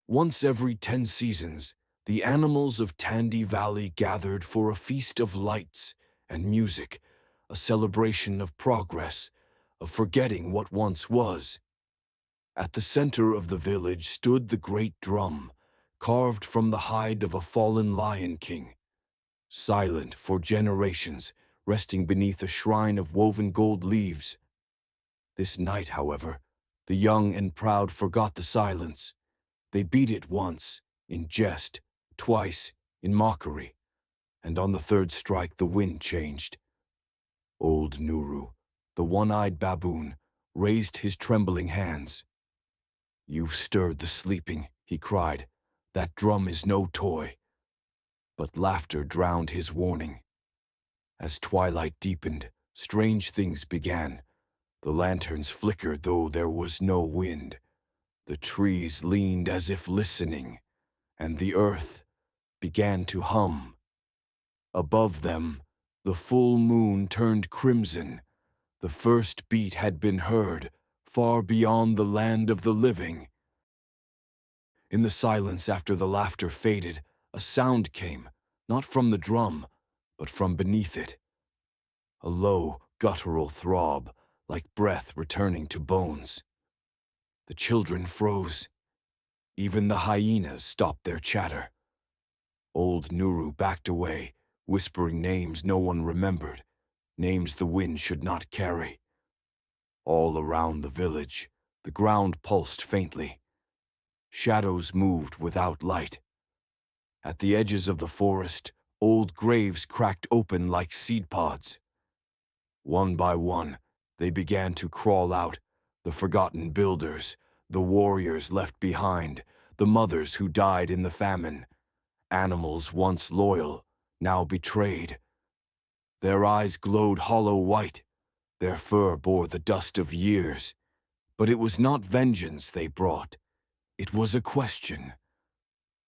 Once every 10 seasons, the animals of Tandy Valley gathered for a feast of lights and music, a celebration of progress, of forgetting what once was. At the center of the village stood the great drum, carved from the hide of a fallen lion king. Silent for generations, resting beneath a shrine of woven gold leaves. This night, however, the young and proud forgot the silence. They beat it once, in jest, twice, in mockery, and on the third strike the wind changed. Old Nuru, the one-eyed baboon, raised his trembling hands. "You've stirred the sleeping," he cried. "That drum is no toy." But laughter drowned his warning. As twilight deepened, strange things began. The lanterns flickered though there was no wind. The trees leaned as if listening, and the earth began to hum. Above them, the full moon turned crimson. The first beat had been heard, far beyond the land of the living. In the silence after the laughter faded, a sound came, not from the drum, but from beneath it. A low, guttural throb, like breath returning to bones. The children froze. Even the hyenas stopped their chatter. Old Nuru backed away, whispering names no one remembered, names the wind should not carry. All around the village, the ground pulsed faintly. Shadows moved without light. At the edges of the forest, old graves cracked open like seed pods. One by one, they began to crawl out, the forgotten builders, the warriors left behind, the mothers who died in the famine, animals once loyal, now betrayed. Their eyes glowed hollow white, their fur bore the dust of years, but it was not vengeance they brought. It was a question.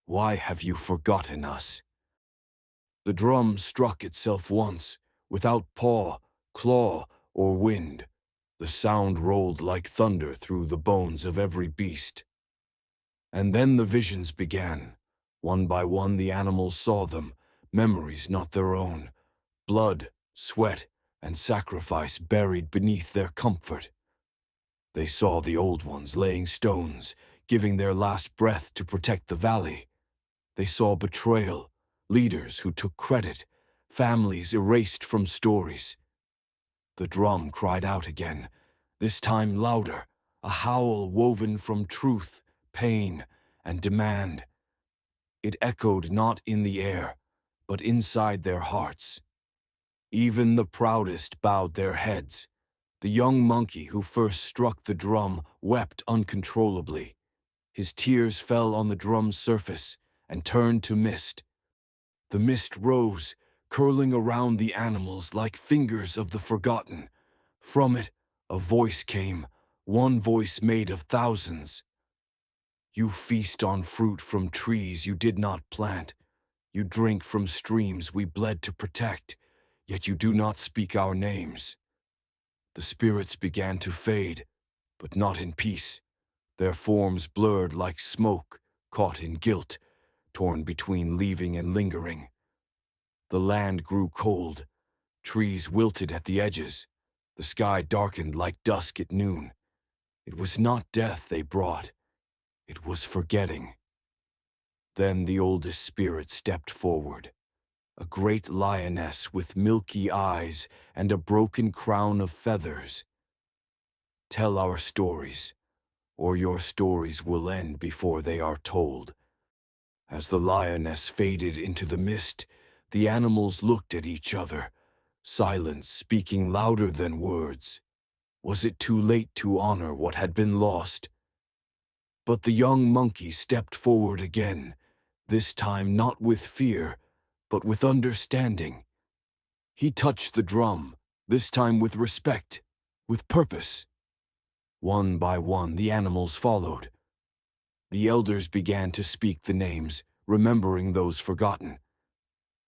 Why have you forgotten us? The drum struck itself once, without paw, claw, or wind. The sound rolled like thunder through the bones of every beast. And then the visions began. One by one the animals saw them, memories not their own, blood, sweat, and sacrifice buried beneath their comfort. They saw the old ones laying stones, giving their last breath to protect the valley. They saw betrayal, leaders who took credit, families erased from stories. The drum cried out again, this time louder, a howl woven from truth, pain, and demand. It echoed not in the air, but inside their hearts. Even the proudest bowed their heads. The young monkey who first struck the drum wept uncontrollably. His tears fell on the drum's surface and turned to mist. The mist rose, curling around the animals like fingers of the forgotten. From it, a voice came, one voice made of thousands. You feast on fruit from trees you did not plant. You drink from streams we bled to protect, yet you do not speak our names. The spirits began to fade, but not in peace. Their forms blurred like smoke, caught in guilt, torn between leaving and lingering. The land grew cold. Trees wilted at the edges. The sky darkened like dusk at noon. It was not death they brought. It was forgetting. Then the oldest spirit stepped forward. A great lioness with milky eyes and a broken crown of feathers. Tell our stories, or your stories will end before they are told. As the lioness faded into the mist, the animals looked at each other, silence speaking louder than words. Was it too late to honor what had been lost? But the young monkey stepped forward again, this time not with fear, but with understanding. He touched the drum, this time with respect, with purpose. One by one the animals followed. The elders began to speak the names, remembering those forgotten.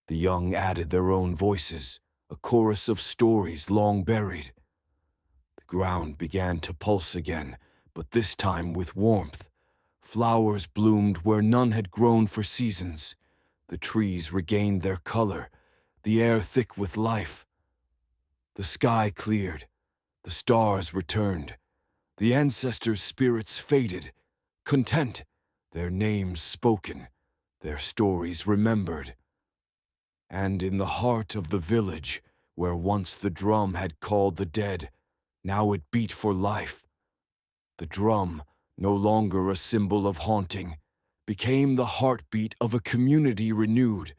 The young added their own voices, a chorus of stories long buried. The ground began to pulse again, but this time with warmth. Flowers bloomed where none had grown for seasons. The trees regained their color, the air thick with life. The sky cleared, the stars returned, the ancestors' spirits faded, content, their names spoken, their stories remembered. And in the heart of the village, where once the drum had called the dead, now it beat for life. The drum, no longer a symbol of haunting, became the heartbeat of a community renewed,